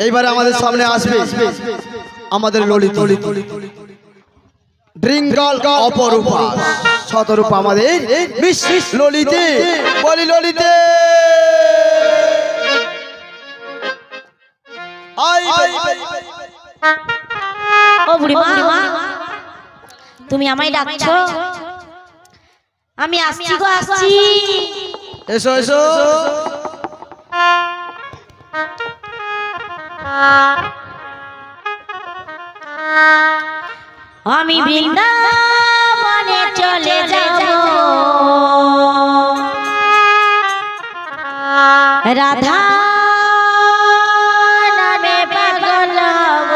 এইবারে আমাদের সামনে আসবে আমাদের ললিত ড্রিঙ্কল অপরূপা শতরূপা আমাদের মিস ললিতে। বলি ললিতে ও বুড়িমা, তুমি আমায় ডাকছো? আমি আসছি গো, আসছি। এসো এসো। আমি বৃন্দাবনে চলে যাব, রাধা নামে পাগল হব।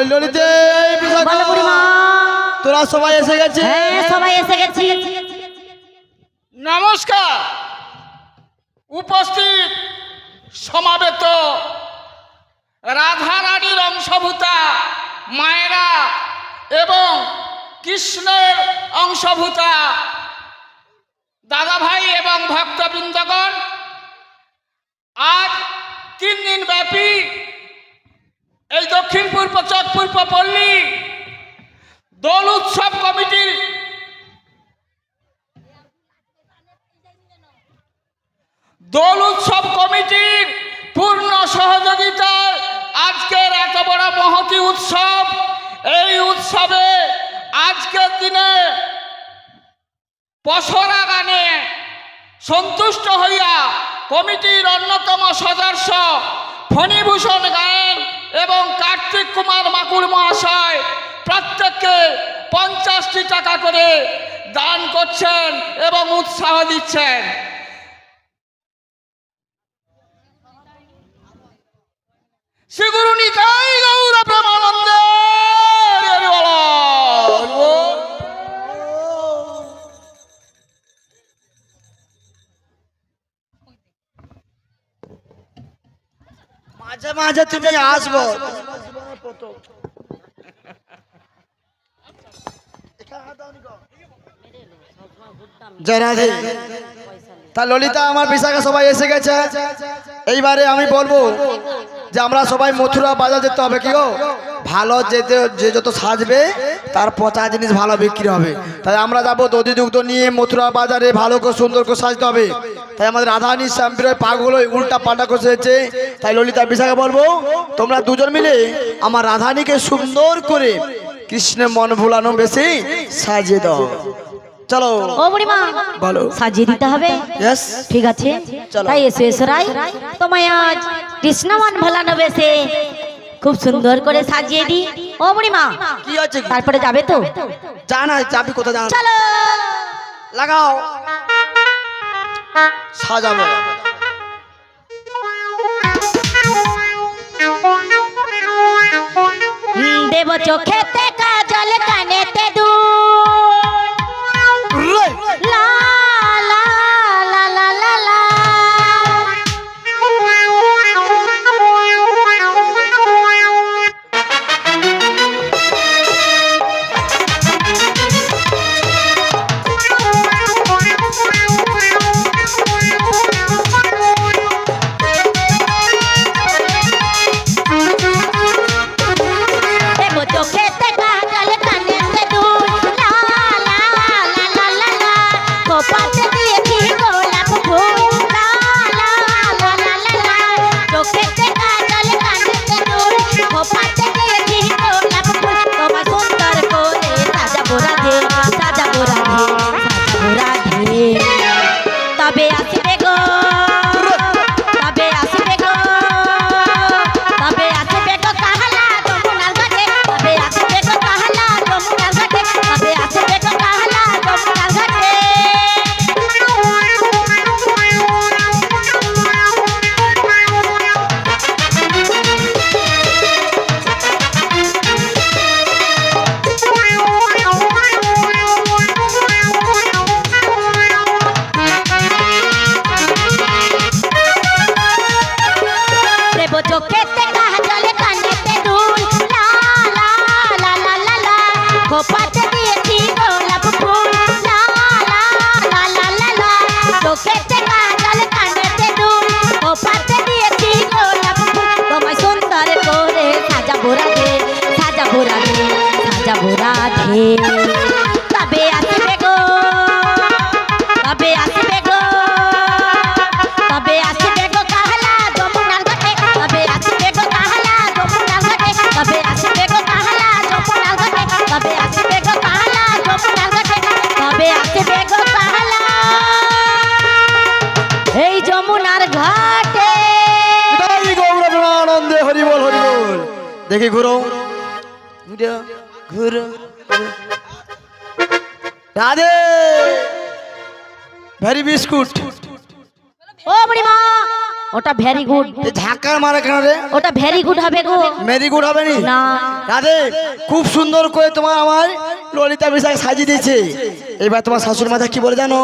বলি ললিতে এই বিশাখা, বলো বুড়িমা। তোরা সবাই এসে গেছে? হ্যাঁ সবাই এসে গেছি। নমস্কার। উপস্থিত সমাবেত রাধা রানীর অংশভূতা মায়েরা এবং কৃষ্ণের অংশভূতা দাদা ভাই এবং ভক্তবৃন্দগণ, আজ 3 দিন ব্যাপী এই দক্ষিণপুর চকপুর পল্লী দোল উৎসব কমিটির দোল উৎসব কমিটির পূর্ণ সহযোগিতায় আজকের এত বড় মহতী উৎসব। এই উৎসবে আজকের দিনে পসরা গানে সন্তুষ্ট হইয়া কমিটির অন্যতম সদস্য ফণীভূষণ গায়েন এবং কার্তিক কুমার মাকুড় মহাশয় প্রত্যেককে 50টি টাকা করে দান করছেন এবং উৎসাহ দিচ্ছেন। শ্রীগুরু নিতাই গৌর প্রেমানন্দে হরি বল। মাঝে মাঝে তুমি আসবো। জয় রাধে। তা ললিতা আমার বিশাখা সবাই এসে গেছে। এইবারে আমি বলবো যে আমরা সবাই মথুরা বাজার যেতে হবে। কি গো, ভালো যেতে যে যত সাজবে তার পচা জিনিস ভালো বিক্রি হবে। তাই আমরা যাবো দধি দুগ্ধ নিয়ে মথুরা বাজারে, ভালো করে সুন্দর করে সাজতে হবে। তাই আমাদের রাধারানী শ্যামপুরের পাগুলো উল্টা পাল্টা করে সেজেছে। তাই ললিতা বিশাখা বলবো তোমরা দুজন মিলে আমার রাধারানীকে সুন্দর করে কৃষ্ণের মন ভোলানো বেশি সাজিয়ে দাও। চলো। ও বুড়িমা, বলো। সাজিয়ে দিতে হবে? ইয়েস, ঠিক আছে। চলো। তাই এসো এসো রাই, তোমায় আজ কৃষ্ণমান ভোলানো বেশে খুব সুন্দর করে সাজিয়ে দি। ও বুড়িমা, কি আছে? তারপরে যাবে তো? জানা চাবি কোথায় জানা? চলো লাগাও, সাজাবো। দেব চোখেতে কাজল, কানেতে দুল, লা লা লা লা লা লা। দেব চোখেতে কাজল, কানেতে দুল, লা লা লা লা লা লা। কপালে দিয়েছি গোলাপ ফুল, লা লা লা লা লা লা। চোখেতে কাজল, কানেতে দুল, কপালে দিয়েছি গোলাপ ফুল। তোমায় সুন্দর করে সাজাবো রাধে, সাজাবো রাধে, সাজাবো রাধে। তবে আসবে গো, তবে আসবে গো, তবে আসবে গো কাহালা যমুনার ঘাটে, তবে আসবে গো কাহালা যমুনার ঘাটে, তবে আসবে গো কাহালা যমুনার ঘাটে। দেব চোখেতে কাজল, কানেতে দুল, লা লা লা লা লা লা। খোপাতে দিয়েছি গোলাপ ফুল, লা লা লা লা লা লা। চোখেতে কাজল, কানেতে দুল, খোপাতে দিয়েছি গোলাপ ফুল। তোমায় সুন্দর করে সাজাবো রাধে, সাজাবো রাধে, সাজাবো রাধে। তবে আসবে গো, তবে আসবে গো, তবে আসবে গো কাহালা যমুনার ঘাটে, তবে আসবে গো কাহালা যমুনার ঘাটে, তবে আসবে গো কাহালা যমুনার ঘাটে, তবে আসবে গো কাহালা যমুনার ঘাটে, তবে আসবে গো কাহালা এই যমুনার ঘাটে। নিতাই গৌর প্রেমানন্দে হরি বল, হরি বল। দেখি ঘুরো, ঘুরো, রাধে। Very biscuit. ও বুড়িমা, ওটা ভেরি গুড। ধাক্কার মারে কেন রে? ওটা ভেরি গুড হবে গো। মেরি গুড হবে নি? না। রাধে খুব সুন্দর করে তোমার আমার ললিতা বিশাখ সাজিয়ে দিয়েছে। এবার তোমার শাশুড়ি মাথা কি বলে জানো?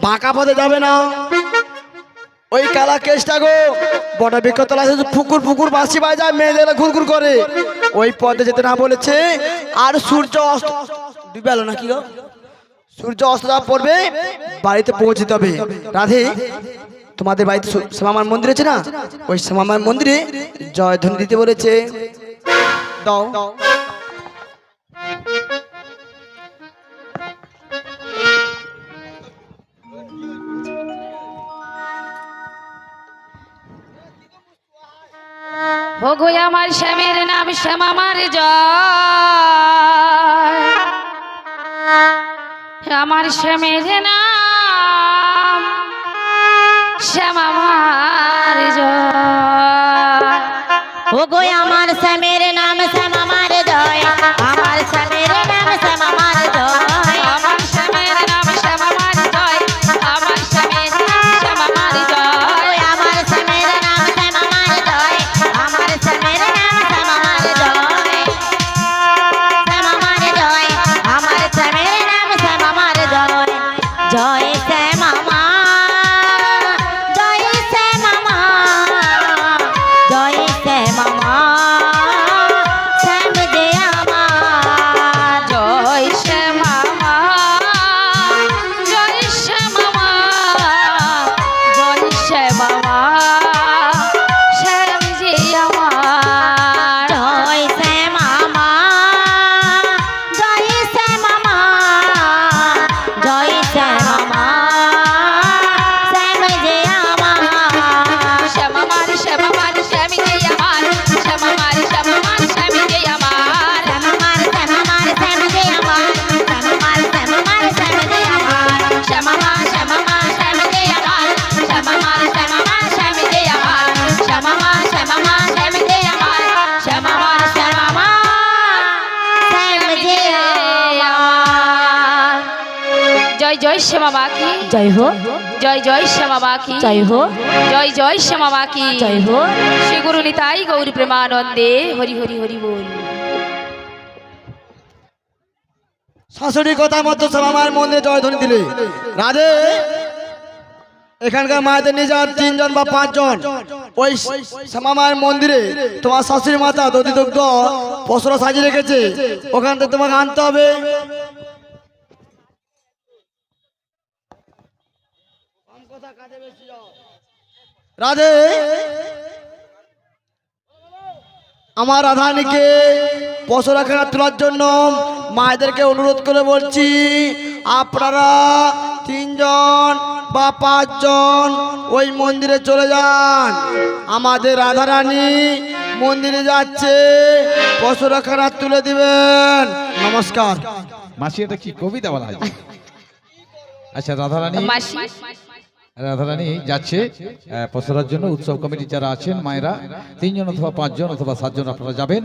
বাঁকা পথে যাবে না। ওই কালা কেসটা গো বড় বিকতলা ফুকুর ফুকুর বাঁশি বাজায়, মেয়েদের ঘুরঘুর করে, ওই পথে যেতে না বলেছে। আর সূর্য অস্ত ডুবে এলো নাকি গো? সূর্য অস্ত যাওয়া পড়বে, বাড়িতে পৌঁছতে হবে। রাধে তোমাদের বাড়িতে শ্যামামার মন্দির আছে না? ওই শ্যামামার মন্দিরে জয়ধ্বনি দিতে বলেছে। দাও। ওগো আমার শ্যামের নাম শ্যাম আমার জয়, আমার শ্যামের নাম শ্যাম আমার জয়। ওগো আমার শ্যামের নাম শ্যাম আমার জয়, আমার শ্যামের নাম শ্যাম আমার জয়। আমার শ্যামের নাম শ্যাম আমার জয়, আমার শ্যামের নাম শ্যাম আমার জয়। ওই আমার শ্যামের নাম শ্যাম আমার জয়, আমার শ্যামের নাম শ্যাম আমার জয়। শ্যাম আমার জয়, আমার শ্যামের নাম শ্যাম আমার জয়। জয় শ্যাম আমার, জয় শ্যাম আমার, জয় শ্যাম আমার, শ্যাম যে আমার। জয় শ্যাম আমার, জয় শ্যাম আমার, জয় শ্যাম আমার, শ্যাম যে আমার। জয় শ্যাম আমার, জয় শ্যাম আমার, জয় শ্যাম আমার, শ্যাম যে আমার। শ্যাম আমার, শ্যাম আমার, শ্যাম যে আমার, শ্যাম আমার, শ্যাম আমার, শ্যাম যে আমার। শ্যাম আমার, শ্যাম আমার, শ্যাম যে আমার, শ্যাম আমার, শ্যাম আমার, শ্যাম যে আমার। শ্যাম আমার, শ্যাম আমার, শ্যাম যে আমার, শ্যাম আমার, শ্যাম আমার, শ্যাম যে আমার। শ্যাম আমার, শ্যাম আমার, শ্যাম যে আমার, শ্যাম আমার, শ্যাম আমার, শ্যাম যে আমার। জয় জয় শ্যামা মা কি, জয় হো, জয় জয় শ্যামা মা কি, জয় হো, জয় জয় শ্যামা মা কি, জয় হো। শ্রী গুরু নিতাই গৌর প্রেমানন্দে হরি হরি হরি বল। শাশুড়ি কথা মতো শ্যামামার মন্দিরে জয়ধ্বনি দিলে। রাধে এখানকার মায়েদের নিয়ে যাওয়ার 3 জন বা 5 জন ওই শ্যামামার মন্দিরে তোমার শাশুড়ি মাতা দধি দুগ্ধ পশরা সাজিয়ে রেখেছে, ওখান থেকে তোমাকে আনতে হবে। রাধে আমার রাধানীকে পশরা খেলা তোলার জন্য মায়েদেরকে অনুরোধ করে বলছি, আপনারা 3 জন বা 5 জন ওই মন্দিরে চলে যান। আমাদের রাধারানী মন্দিরে যাচ্ছে, পশরা খেলা তুলে দিবেন। নমস্কার। মাসি এটা কি কবিতা বলা হয়? আচ্ছা রাধারানী, মাসি রাধারানী যাচ্ছে পসরার জন্য। উৎসব কমিটি যারা আছেন মায়েরা 3 জন অথবা 5 জন অথবা 7 জন আপনারা যাবেন,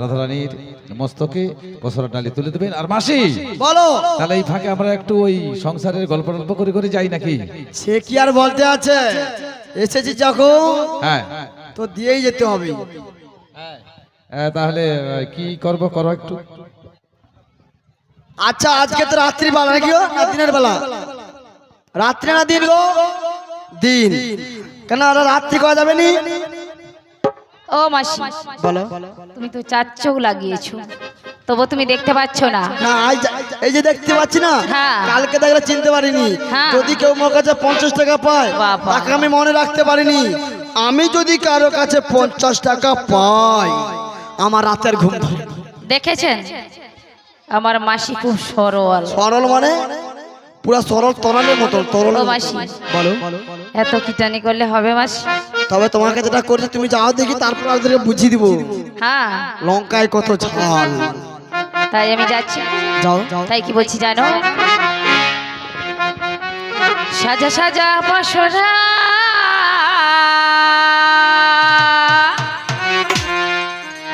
রাধারানীর মস্তকে পসরার ডালি তুলে দেবেন। আর মাসি বলো, তাহলে এই ফাঁকে আমরা একটু ওই সংসারের গল্প টল্প করে করে যাই নাকি? সে কি আর বলতে আছে, এসেছি যখন হ্যাঁ তো দিয়েই যেতে হবে। তাহলে কি করবো করো একটু। আচ্ছা আজকে তো রাত্রি বেলা নাকি গো, না দিনের বেলা? রাত্রি না দিন গো? দিন। কেন ওরা রাত্রি করা যাবে নি? ও মাসি, বলো। তুমি তো 4 চোখ লাগিয়েছো, তবু তুমি দেখতে পাচ্ছ না। না এই যে দেখতে পাচ্ছি না, হ্যাঁ। কালকে দেখলে চিনতে পারিনি। হ্যাঁ। যদি কেউ মোর কাছে 50 টাকা পায় বাবা। তাকে আমি মনে রাখতে পারিনি। আমি যদি কারো কাছে 50 টাকা পাই আমার রাতের ঘুম ধরে। দেখেছেন আমার মাসি খুব সরল। সরল মানে পুরা সরল তরলের মতো তরল। ও মাসি, বলো। এত কিটানি করলে হবে মাসি? তবে তোমাকে যেটা করছি তুমি যাও দেখি, তারপর আপনাদেরকে বুঝিয়ে দিব হ্যাঁ লঙ্কায় কত ঝাল। তাই আমি যাচ্ছি। যাও। তাই কি বলছি জানো? সাজা সাজা পসরা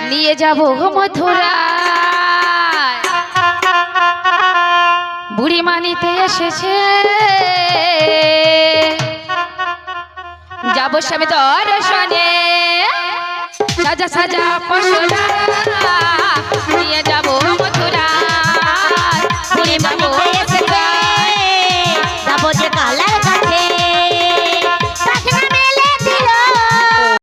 নিয়ে যাবো গো মথুরা, বুড়ি মানিতে এসেছে যাব স্বামী দর্শনে সাজা সাজা পশরা